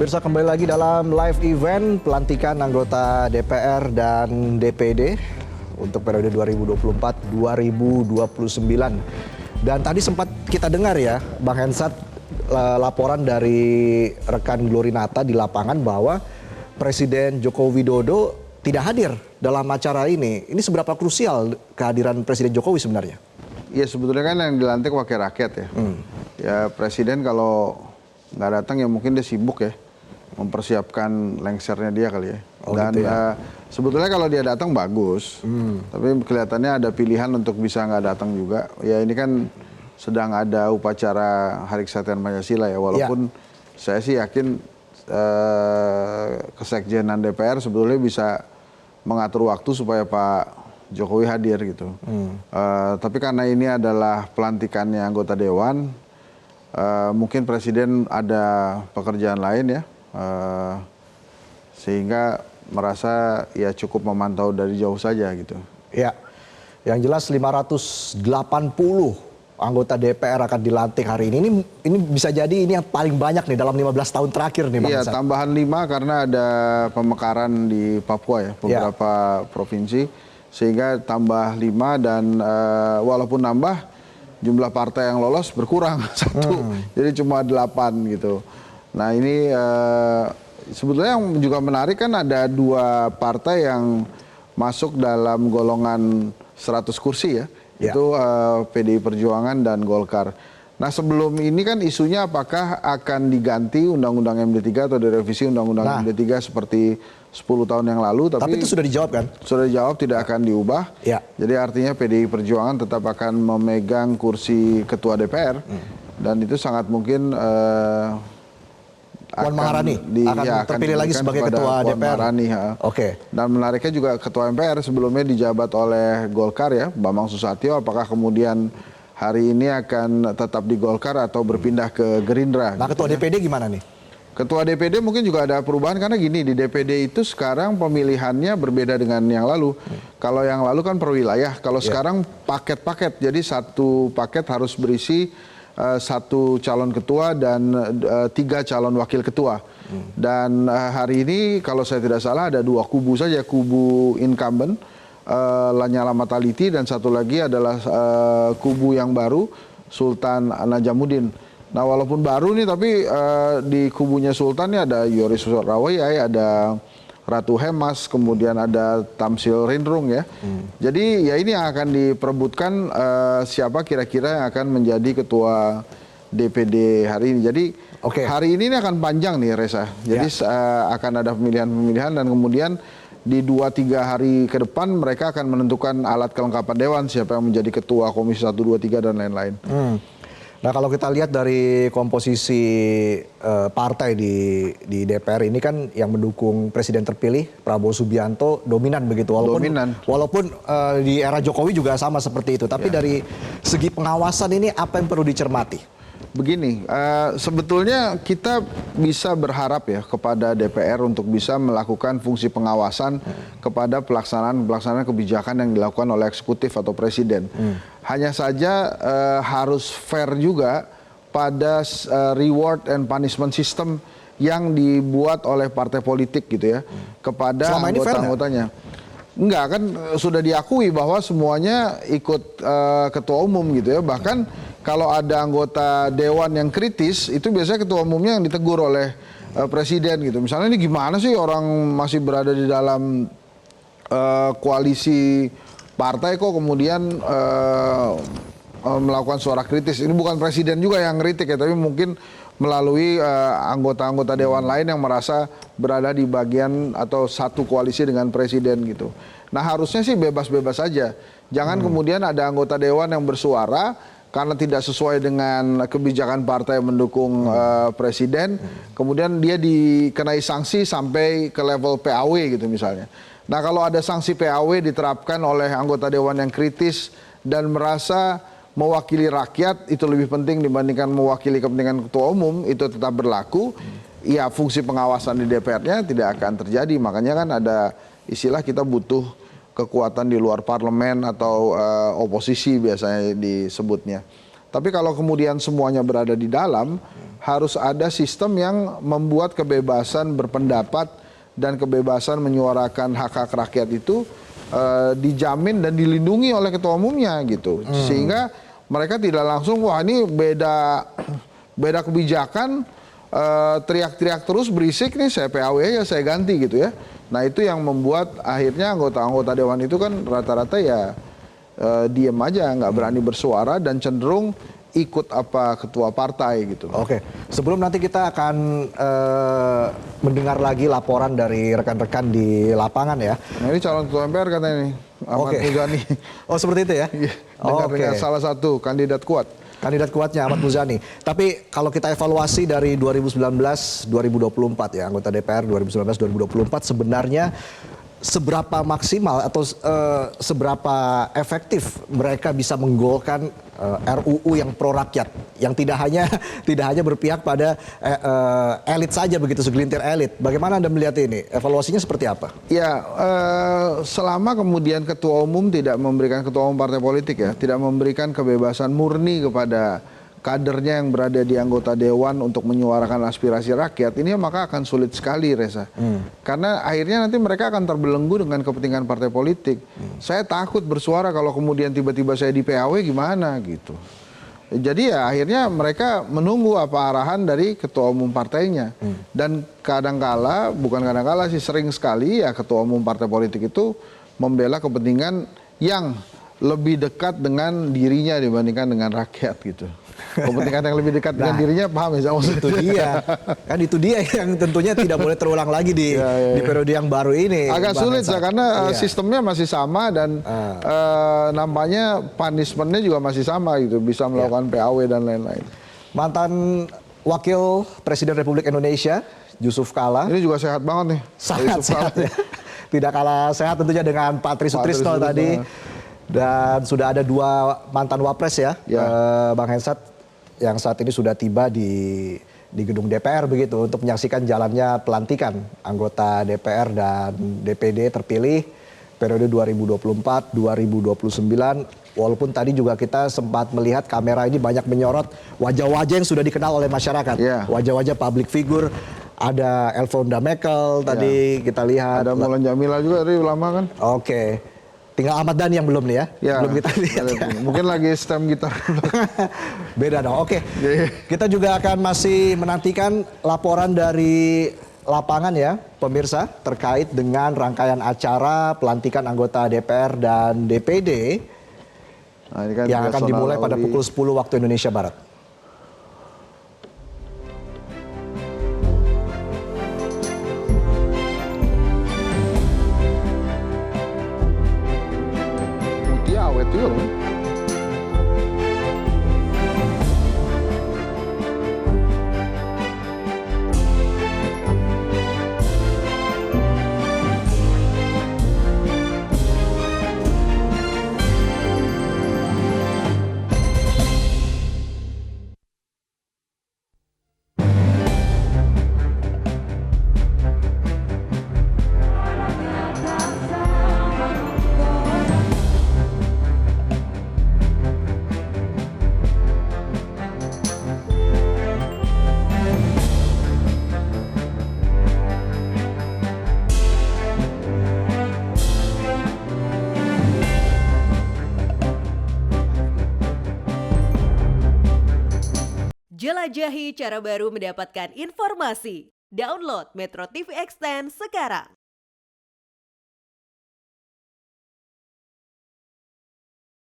Pemirsa, kembali lagi dalam live event pelantikan anggota DPR dan DPD untuk periode 2024-2029. Dan tadi sempat kita dengar ya, Bang Hensat, laporan dari rekan Glorinata di lapangan bahwa Presiden Joko Widodo tidak hadir dalam acara ini. Ini seberapa krusial kehadiran Presiden Jokowi sebenarnya? Ya sebetulnya kan yang dilantik wakil rakyat ya. Ya Presiden kalau nggak datang ya mungkin dia sibuk ya mempersiapkan lengsernya dia kali ya. Dan gitu ya? Sebetulnya kalau dia datang bagus, tapi kelihatannya ada pilihan untuk bisa nggak datang juga. Ya ini kan sedang ada upacara Hari Kesaktian Pancasila ya, walaupun saya sih yakin Kesekjenan DPR sebetulnya bisa mengatur waktu supaya Pak Jokowi hadir gitu. Tapi karena ini adalah pelantikannya anggota Dewan, mungkin Presiden ada pekerjaan lain ya, sehingga merasa ya cukup memantau dari jauh saja gitu. Ya, yang jelas 580 anggota DPR akan dilantik hari ini. Ini bisa jadi ini yang paling banyak nih dalam 15 tahun terakhir nih Bang. Iya, tambahan 5 karena ada pemekaran di Papua ya, beberapa provinsi. Sehingga tambah 5 dan walaupun nambah jumlah partai yang lolos berkurang satu, jadi cuma 8 gitu. Nah ini sebetulnya yang juga menarik kan ada 2 partai yang masuk dalam golongan 100 kursi ya, itu PDI Perjuangan dan Golkar. Nah sebelum ini kan isunya apakah akan diganti Undang-Undang MD3 atau direvisi Undang-Undang MD3 seperti 10 tahun yang lalu. Tapi itu sudah dijawab kan? Sudah dijawab, tidak akan diubah. Jadi artinya PDI Perjuangan tetap akan memegang kursi ketua DPR. Dan itu sangat mungkin Puan Maharani akan terpilih lagi sebagai ketua DPR. Dan menariknya juga ketua MPR sebelumnya dijabat oleh Golkar ya, Bambang Susatyo. Apakah kemudian hari ini akan tetap di Golkar atau berpindah ke Gerindra? Nah ketua DPD gimana nih? Ketua DPD mungkin juga ada perubahan karena gini, di DPD itu sekarang pemilihannya berbeda dengan yang lalu. Kalau yang lalu kan per wilayah, kalau sekarang paket-paket. Jadi satu paket harus berisi 1 calon ketua dan 3 calon wakil ketua. Dan hari ini kalau saya tidak salah ada 2 kubu saja, kubu incumbent Lanyala Mataliti dan satu lagi adalah kubu yang baru Sultan Najamuddin. Nah walaupun baru nih tapi di kubunya Sultan nih ada Yoris Rawayai, ada Ratu Hemas, kemudian ada Tamsil Rindrung ya. Jadi ya ini yang akan diperebutkan siapa kira-kira yang akan menjadi ketua DPD hari ini. Jadi hari ini akan panjang nih Reza. Jadi akan ada pemilihan-pemilihan dan kemudian di 2-3 hari ke depan mereka akan menentukan alat kelengkapan Dewan, siapa yang menjadi ketua Komisi 1, 2, 3 dan lain-lain. Nah kalau kita lihat dari komposisi partai di DPR ini kan yang mendukung Presiden terpilih Prabowo Subianto dominan begitu. Walaupun di era Jokowi juga sama seperti itu. Tapi dari segi pengawasan ini apa yang perlu dicermati? Begini, sebetulnya kita bisa berharap ya kepada DPR untuk bisa melakukan fungsi pengawasan kepada pelaksanaan kebijakan yang dilakukan oleh eksekutif atau presiden. Hanya saja harus fair juga pada reward and punishment system yang dibuat oleh partai politik gitu ya kepada anggota-anggotanya. Enggak kan sudah diakui bahwa semuanya ikut ketua umum gitu ya, bahkan kalau ada anggota dewan yang kritis, itu biasanya ketua umumnya yang ditegur oleh presiden gitu. Misalnya ini gimana sih orang masih berada di dalam koalisi partai kok kemudian melakukan suara kritis. Ini bukan presiden juga yang kritik ya, tapi mungkin melalui anggota-anggota dewan lain yang merasa berada di bagian atau satu koalisi dengan presiden gitu. Nah harusnya sih bebas-bebas saja. Jangan kemudian ada anggota dewan yang bersuara karena tidak sesuai dengan kebijakan partai yang mendukung presiden, kemudian dia dikenai sanksi sampai ke level PAW gitu misalnya. Nah kalau ada sanksi PAW diterapkan oleh anggota dewan yang kritis dan merasa mewakili rakyat itu lebih penting dibandingkan mewakili kepentingan ketua umum, itu tetap berlaku, ya fungsi pengawasan di DPR-nya tidak akan terjadi. Makanya kan ada istilah kita butuh kekuatan di luar parlemen atau oposisi biasanya disebutnya. Tapi kalau kemudian semuanya berada di dalam, harus ada sistem yang membuat kebebasan berpendapat dan kebebasan menyuarakan hak-hak rakyat itu dijamin dan dilindungi oleh ketua umumnya gitu. Sehingga mereka tidak langsung wah ini beda kebijakan, teriak-teriak terus berisik nih saya PAW ya saya ganti gitu ya. Nah itu yang membuat akhirnya anggota-anggota dewan itu kan rata-rata ya diem aja, nggak berani bersuara dan cenderung ikut apa ketua partai gitu. Oke, sebelum nanti kita akan mendengar lagi laporan dari rekan-rekan di lapangan ya. Nah ini calon ketua MPR katanya nih, Ahmad Muzani. Oh seperti itu ya? Dengan salah satu kandidat kuat. Kandidat kuatnya Ahmad Muzani. Tapi kalau kita evaluasi dari 2019-2024 ya, anggota DPR 2019-2024 sebenarnya seberapa maksimal atau seberapa efektif mereka bisa menggolkan RUU yang pro rakyat, yang tidak hanya berpihak pada elit saja begitu, segelintir elit. Bagaimana Anda melihat ini? Evaluasinya seperti apa? Ya, selama kemudian ketua umum tidak memberikan, ketua umum partai politik ya, tidak memberikan kebebasan murni kepada kadernya yang berada di anggota dewan untuk menyuarakan aspirasi rakyat, ini maka akan sulit sekali, Reza. Karena akhirnya nanti mereka akan terbelenggu dengan kepentingan partai politik. Saya takut bersuara kalau kemudian tiba-tiba saya di PAW gimana gitu. Jadi ya akhirnya mereka menunggu apa arahan dari ketua umum partainya. Dan kadangkala, bukan kadangkala sih, sering sekali ya ketua umum partai politik itu membela kepentingan yang lebih dekat dengan dirinya dibandingkan dengan rakyat gitu. Kepentingan yang lebih dekat dengan dirinya, paham ya? Itu dia. Kan itu dia yang tentunya tidak boleh terulang lagi di periode yang baru ini. Agak sulit ya, karena sistemnya masih sama dan nampaknya punishmentnya juga masih sama gitu. Bisa melakukan PAW dan lain-lain. Mantan Wakil Presiden Republik Indonesia, Yusuf Kala. Ini juga sehat banget nih. Sangat sehat ya. Tidak kalah sehat tentunya dengan Pak Tri Sutrisno tadi. Dan sudah ada 2 mantan wapres ya, Bang Hensat, yang saat ini sudah tiba di gedung DPR begitu untuk menyaksikan jalannya pelantikan anggota DPR dan DPD terpilih periode 2024-2029. Walaupun tadi juga kita sempat melihat kamera ini banyak menyorot wajah-wajah yang sudah dikenal oleh masyarakat, wajah-wajah public figure. Ada Elfrunda Mekel tadi kita lihat. Ada Mulan Jamila juga dari ulama kan. Oke. Tinggal Ahmad Dhani yang belum nih ya, belum kita lihat. Mungkin lagi stem gitar. Beda dong. Oke. Kita juga akan masih menantikan laporan dari lapangan ya, pemirsa, terkait dengan rangkaian acara pelantikan anggota DPR dan DPD ini kan yang akan dimulai pada pukul 10 waktu Indonesia Barat. Awet juga loh. Jelajahi cara baru mendapatkan informasi. Download Metro TV Extend sekarang.